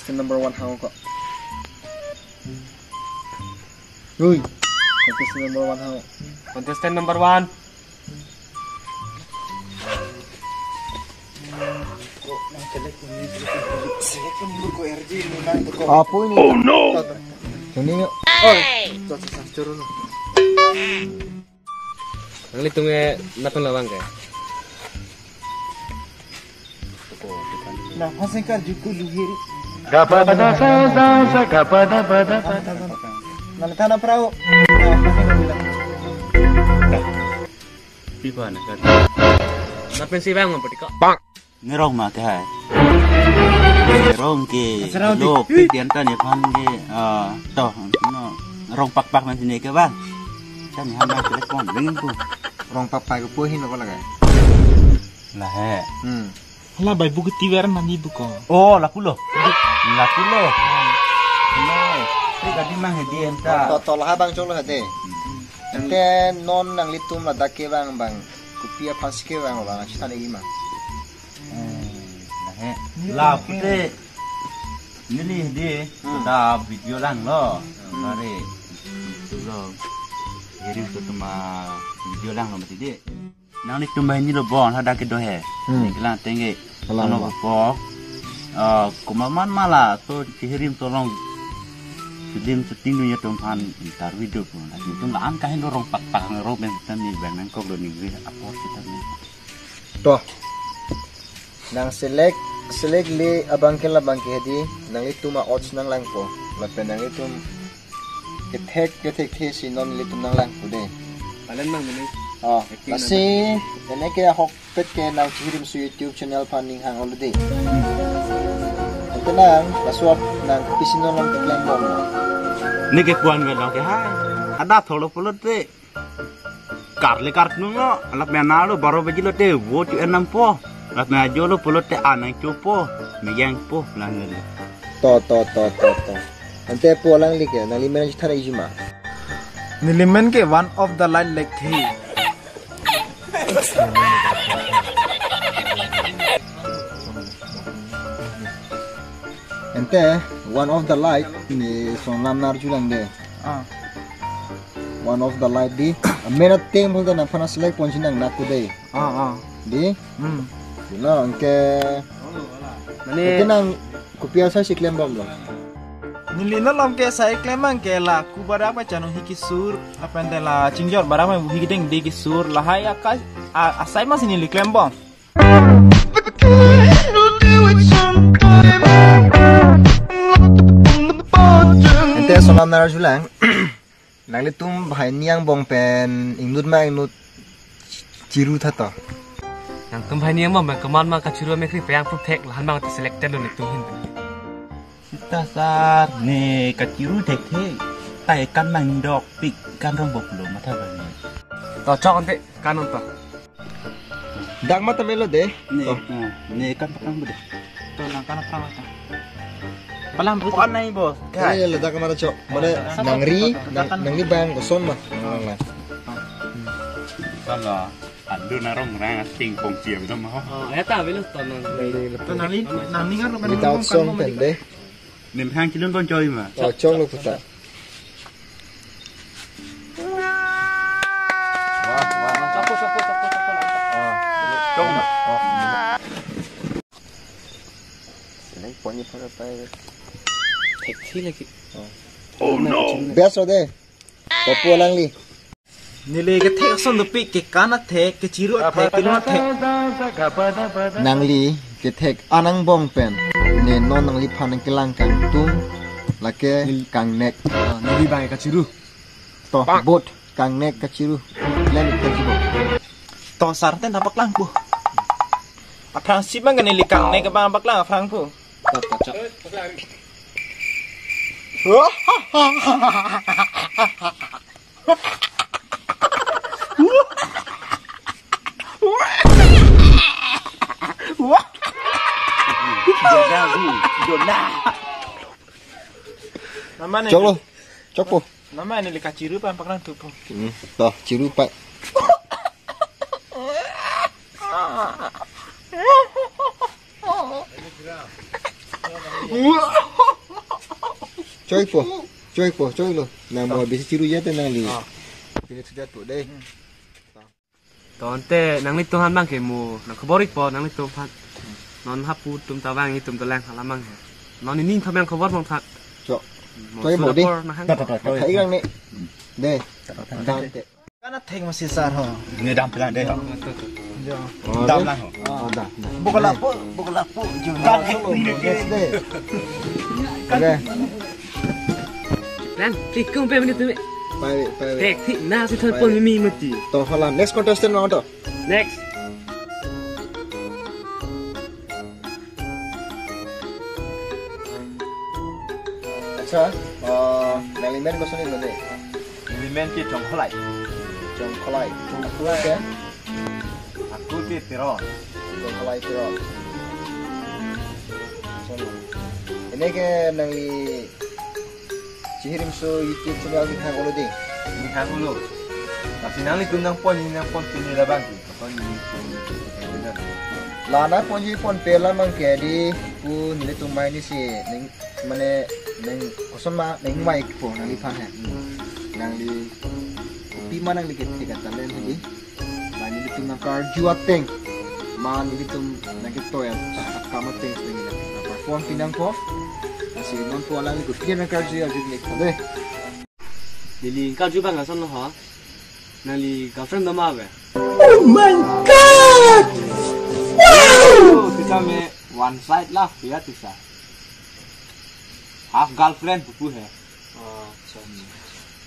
contestant number 1 hao kok. Ui, contestant number 1 hao. Contestant number 1. Apa ini? Oh no. Ini yuk. Oh, turun. Ang litungnya natong lawang kaya. Nah, pasangkan juga luhir. Gapada sa gapada pada. Nalatan ang perahu. Nah, pasangkan bilang. Pipa na kan. Napin si Bang mampati kok. Ngerong mah kah. Ngerong ke. Lo pikiran tan ya pan ke. Toh no. Rong pak man sini ke bang. Kan ni hana telepon dengan tu. Rong papai ko puhin apa lagi? Lah he. Lah bai buku tiweran mandi buku. Oh, laku lo. Laku lo. No. Ini tadi mah hedi enta. Tol habang jolo hade. Ente non nang litum la dake bang bang. Kupia paske bang bang chitane ima. Lah he. Lah pute. Ini hedi. Sudah video lang lo. Mari. Tu lo. Jadi tu cuma video lang lo mesti dia. Nang ni tumbai ni lo bon ada ke dohe. Ni kelang tengge. Kalau apa? Kumaman malah tu kirim tolong film syuting dunia tumpan intar video pun. Itu nggak angkahin orang pak ngerok yang kita ni bang kok lo ni apa kita ni. Toh. Nang select li abang ke hedi nang itu ma odds nang lang po. Lapen nang itu ketek si non li tum nang lang po de. Palan mang muni. Kasi ene ke hokpet ke nang kirim su YouTube channel paning hang already. Ito nang paswap nang pisino lang tuklang bom. Ni ke kuan ke lo ke hai. Ada tholo polo te. Karle kart nungo alap mena lo baro beji lo te wo tu enam po. Alap mena jo lo polo te anang cupo. Meyang po lang le. To. Ante po lang like nang limen jithara ijuma. Nilimen ke one of the light like thi. Ente one of the light ni sonam narjulang de. One of the light di. Mena tem bolda na pana select ponjin nang naku de. Di. Sila angke. Mane nang kupia sa siklem bom lo. Nilino lam ke sai klemang ke la ku barapa chanu hiki sur apende la chingjor barama hiki ding digi sur la hai akai asai mas ni liklem bom. Ente sonam narjulang. Nang litum bhai niang bong pen ingnut ma ingnut ciru thata. Yang tumpai ni mah keman mah kacuru mekri payang protect lahan bang te selected lo ni tuhin. Kita sar ni kaciru tek tek. Tai kan mang dok pik kan rong bok lo mata bani. Cocok ante kanon to. Dak mata velo de. Ni kan pakang bude. To lang kana pramata. Palam bu Bukan nai bos. Kaya le dak mata cok. Mane nang li bang ko son ma. Salah. Ando narong rang ting pong ciam tu mah. Eta velo to nang. to nang ni ngar ban Without son pen de. Nim hang cilun kon coy mah. Cok lo puta. Sapo. Cong. Nang ponyi para pai. Tek thi lagi. Oh no. Beso de. Popo lang li. nile ke thek son do pi ke kana thek ke chiru thek ke lo thek Nangli ketek anang bong pen ne non nangli panang kelang kang tung lake kang nek nili bang ka chiru to bot kang nek kaciru len kaciru to sarten dapak lang po apang si bang nili kang nek bang baklang apang po Cok lo, cok po. Nama ini lika ciru pan paklan tu po. Toh ciru pak. Coy lo. Nang mau habis ciru ya tenang li. Ini sudah tuh deh. Tonte nang litu han bang kemu nang keborik po nang litu pat non hapu tum tawang itum telang halamang he non ini khamang kebor bang pat Cok. Coy mau di. Thấy rằng nè. Đây. Karena tank masih sar ho. Ini dam pelan deh. Oh, Dam lah. dah. Bukan lapu. Kan deh. Oke. lan tikung pe menit tu Bye. tek thi na si thoi pon mi mati Toh halam. Next contestant mau toh. next Acha. Nalimen ko sunod na Limen ki chong kholai. Jom kolai. Ya. Aku ti tiro. Jom kolai pero. Ini ke nang li Cihirim so YouTube channel ni hang ulo ding. Ni kan ulo. Tapi nang li kundang pon tini la bang. Pon ni. Lana ponji pon pela mang kedi ku nile tumai ni si neng mane neng kosoma neng mai po nang li pan ha. Nang li pima nang li ketika talen hidi. Nang li tum nakar juateng. Man li tum nang kitoya kama teng sing na perform pinang po. Kasi non po lang ko pina nakar juya jud nek de. Lili ka ju bang ason no ha nali girlfriend da ma be Kita me one side lah ya tisa. Half girlfriend buku hai.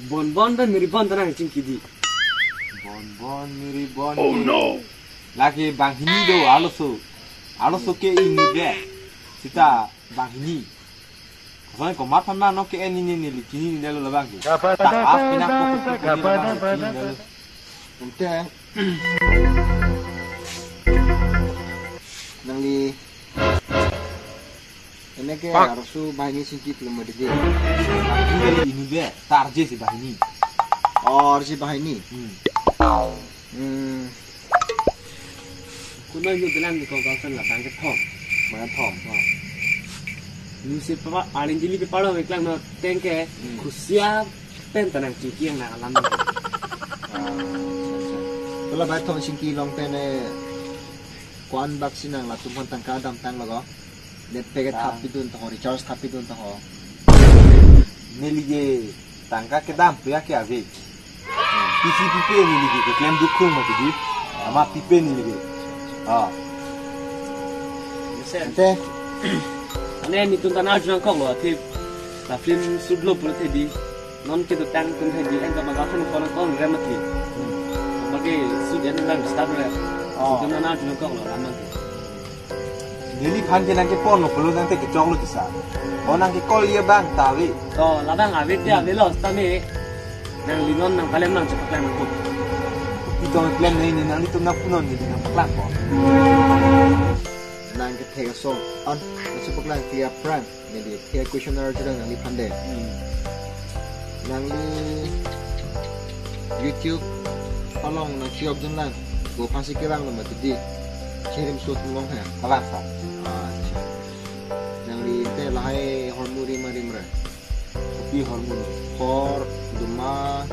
bon dan meri bon tanang cingki di Bon miri bon. Oh no. Lagi bang ini do aloso ke ini deh. Kita bang ini. Soalnya kau maaf mana no ke ini likini ni lalu labang. Tak apa pindah fokus. Ente. Nang li ini ke harus bahini singkit belum ada dia. Lagi ini deh. Tarje si bang ini. Oh, harus bahini. kuna yu bilang di kau girlfriend lah bang ke thom Mana Tom? ni si pa alin jili pe palo iklang no tengke khusia pen tanang cingki yang na alam Kalau baik Tom singki long tene kuan vaksin ang latumhan tangka dam tang lago. Net peget happy dun taho recharge happy dun taho. Nelige tangka ke dam ya ke ave. Pisi pipe ni ligi ke klem dukung mati di. Ama pipe ni ligi. Ente. ane ni tun tanah jang kong lo thi la film sudlo pur thi di non ke tu tang tun thi di ang ka ma girlfriend kono kong remati mage sud en lang start le tun tanah jang kong lo lamang Neli pan ke nang ke pon lo pelu nang te ke jong lo tisa. O nang ke kol ye bang tawi. to labang ave dia ave lo sta me nang linon nang kalem nang cepat lang ko Ito ang klem na ini nang ito na punon ni nang paklan ko. Nang ke tega song on. Masuk lang via prank. Jadi via questionnaire juga nang li pande. Nang li YouTube palong nang siop dun lang. Go pasi kirang naman tadi. Kirim suot mong ha. Paklan sa. Nang li te lahai hormuri marimra. Kopi hormon. Kor, duma,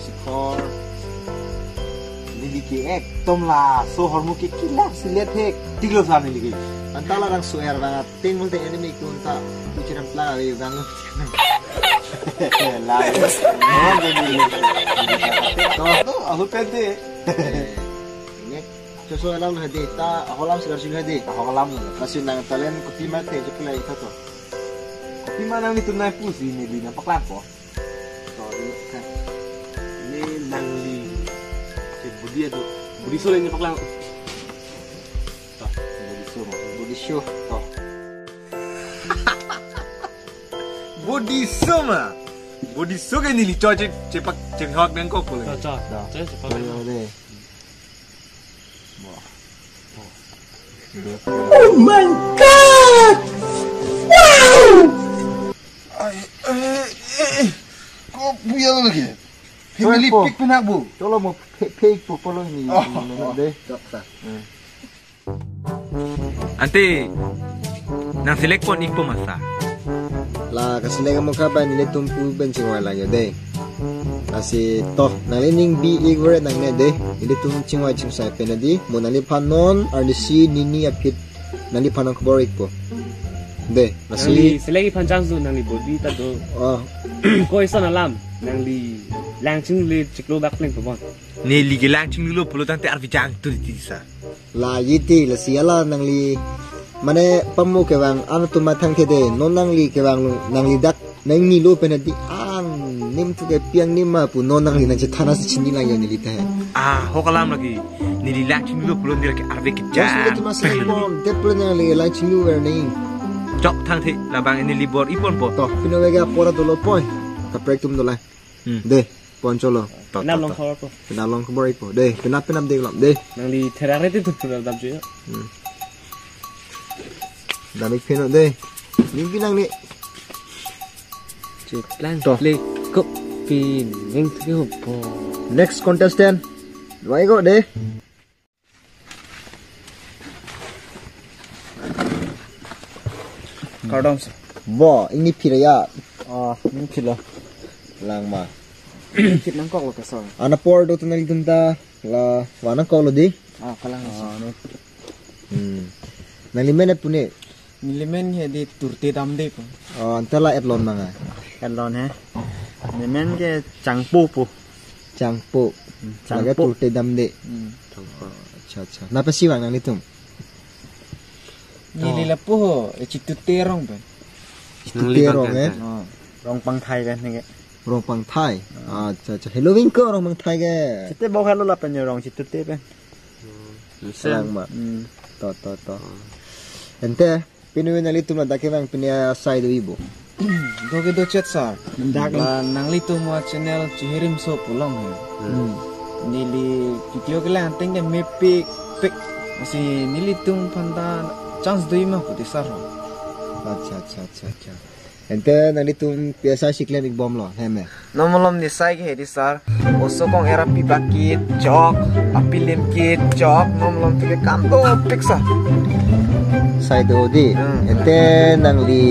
sikor. Nili ke ek tom la so hormon ke kilap silet hek. Tiglo sa nili ke. Antala lang suer banget. Tinggal te enemy kunta. Kuciran pelaga yung bangun. Lai. Oh jadi. Toh aku pede. Ini sesuai lang hadi. Ta ako lang sigar sing hadi. Ako lam. Kasi nang talen kopi mate jepla ita to. Kopi mana ni tunai pusi nili na paklan ko. Sorry kan. ni nang li ke budi ado budi sole ni paklang Budi show to. Body so ke nili choje cepak cenghok nang ko ko. cho cepat Ayo deh. Kok buya lagi? Himili Pik pinakbu. Tolo mo fake po polo ni deh. Ante nang select pon ikpo masa. La kasi lega mo ka ba nili tumpu benching wala yo de. Kasi to nalining bi igore nang ne de. Nili tumching wa ching sa penadi mo nali panon RDC nini apit nali panon kborik po. De, Nangli kasi selagi panjang tu nangli body ta do. oh Ko isa na lam nangli langching li ciklo backling po bon. Ne ligelang chinglo pulo tante arvijang tu di sa. la yiti la siala nangli mane pamu ke bang anu tu matang ke de non nangli ke bang nangli dak nang ni lo penadi ang nim tu ke piang nim ma pu non nangli nang chana si chini lang yo nili ta Ah, hokalam lagi. Ne lilang chinglo pulo dir ke arve ke just ja. let ma say bon de plo nangli la chinu wer nei Jok thang the labang ini libor ipon po. to pino vega pora do lo point ka prek tum do la de pon cholo Na long khawar po. pina long ko bori po de pina pinam de lam de Nangli terare tu tu dam ju. damik pino de nim pinang ni Cik lang Toh. le kop pin ngeng tu po. next contestant why go de Kardom. bo ini piraya Ni kilo. lang ma Kit nang kok lo kasar. ana por do tunal tunta la wana ko lo di Kalang. nalimen at pune Nilimen he di turti dam de po. antala etlon mga Kalon he. Nimen ke changpu po. changpo laga Changpo. turte damde acha acha napasiwang nang litum Nilila po ho. Chituterong po. Tierong eh Rong pang thai kan nge. rong pang thai acha acha halloween ko rong pang thai ge Chite bo khalo la pen rong chitute pe. lang ma to ente pinuwi na litum na dakewang pinya side ibo Doge do chat sar. La nangli tu mo channel chihirim so pulong he. Nili video ke lang teng me pic masih nili tung panda chance doi ma puti sar. acha acha ente na litum piasa siklen ik bom lo heme Nomolom ni sai ke di sar. Oso kong era pi bakit jok, apilim kit jok nomolom tu ke kanto piksa. side odi ente nang li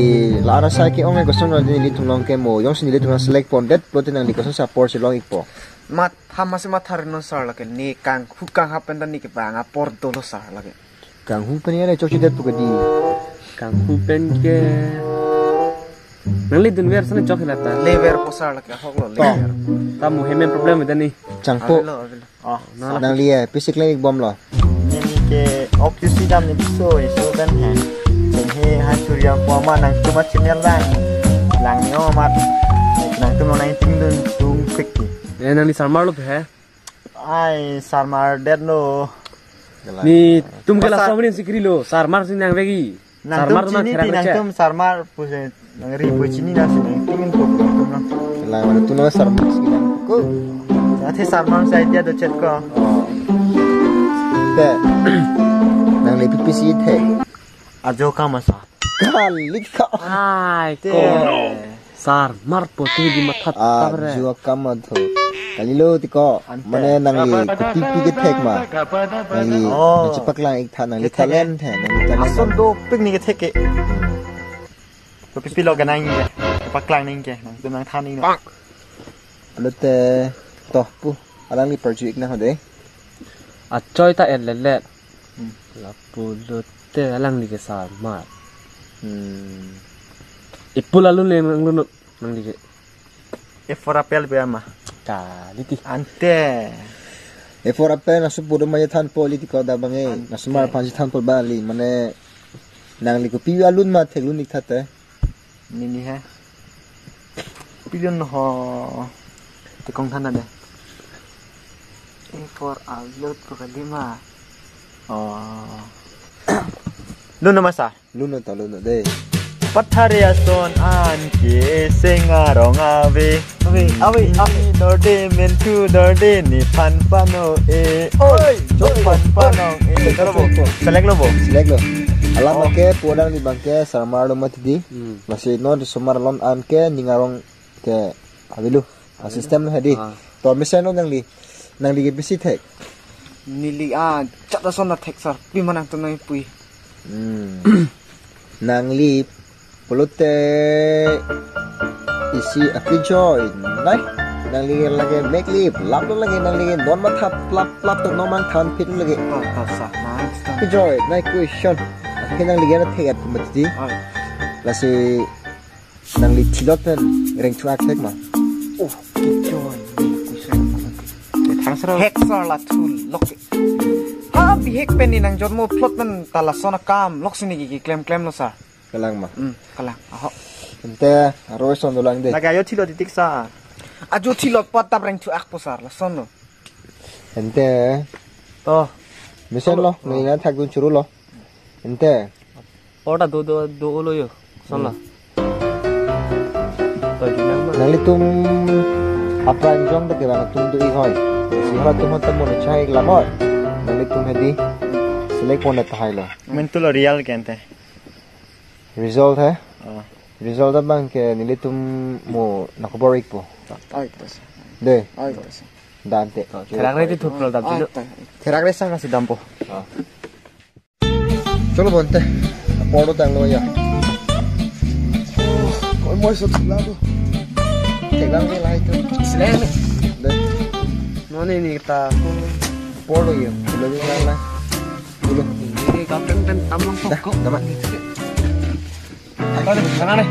lara sa ki ong gusto no din litum long ke mo yung sin litum select pondet protein nang li gusto sa por silong ikpo Mat hamasi matharin no sar lake ni kang hukang hapen dan ni ke banga por dolo sar lake. kang hu paniya le chochi det pugadi Kang hupen ke nangli dun wer sana chok hilata. Lever po sar lake hok lo lever. Tamu hemen problem with ni. changpo Avilo. Oh, nang li physically ik bom lo ini ke opsi dam ni so dan he. He ha surya kuama nang cuma channel lang ni omat. Nang tu nang ting dun tung quick. Nangli sarmar lo pe. Ai sarmar dead lo. Ni tum ke la samrin sikri lo sarmar sin nang vegi. Nang Sarmar tum na chini thera ti nang che. tum sarmar puse nang ribu chini na sini tingin ko tum. la mana tu no sar silang ko Ate sarmar sai dia do chat ko. te nang li ppc the Ajo ka masa. kalik ka Ai ko. Sarmar po tu di mathat tabre. jua kama tho kalilo ti ko mane nang li tipi ke thek ma nang li chipak lang ik tha nang li talent the nang li talent Ason do picnic ke theke. To pipi lo ganang ni. Paklang ning ke nang tum nang thani no. alute to pu alang li perju ik na hode A choy ta el le. La pulo te alang ni ke sarmar. Ipula lu le nang li ke. E for apel be ama. Ka liti. Ante. e for ape na supudo ma than politiko da bange na sumar panji than pol bali mane nang li ko pi alun ma theglun ik thate Nini ha. Pilon ho. Te kong thana de. E for alot ko kalima. Oh. Luno masa. luno de Patharia son an ke sengarong ave dorde men tu dorde ni pan pano e oi jok pan pano e terbo select lo bo select lo alam ke podang di bangke sarmar lo matidi masih no di sumar lon an ke ningarong ke abilu system no hedi to miseno nang li ke bisi thek nili a chata son na thek sar pi manang to nai pui nangli pelute isi api join nai nangli lagi make lip lap lagi nangli non matap lap to no man than pit lagi sa nice api join nai question api nangli gana tegat mati lasi nangli tiloten reng chuak tek ma joy hek sar la thul lok ha bi hek pen ni nang jormo plot man tala sona kam lok sini gi klem lo sa kalang ma kalang aho ente aroi son dolang de lagayo thilo titik sa ajo thilo patab reng chu ak posar la sono ente to misen lo ngai na thak dun churu lo ente order do lo yo son la to dinang ma nangli tum apa anjong de kebana tum du i hoi si hala tum hotam mon chai lamot nangli tum hedi select pon ta hailo mentulo real kente result hai result bang ke nili tum mo nakoborik po ai tas de ai tas dante kerang re tu pro da dilo terak resa kasi dampo cholo bonte podo tang lo ya oi moi so lado tegang ni lai tu slen de no ni ta podo ya lo ni lai dulu ini ka pen tamong kok dapat Sana deh.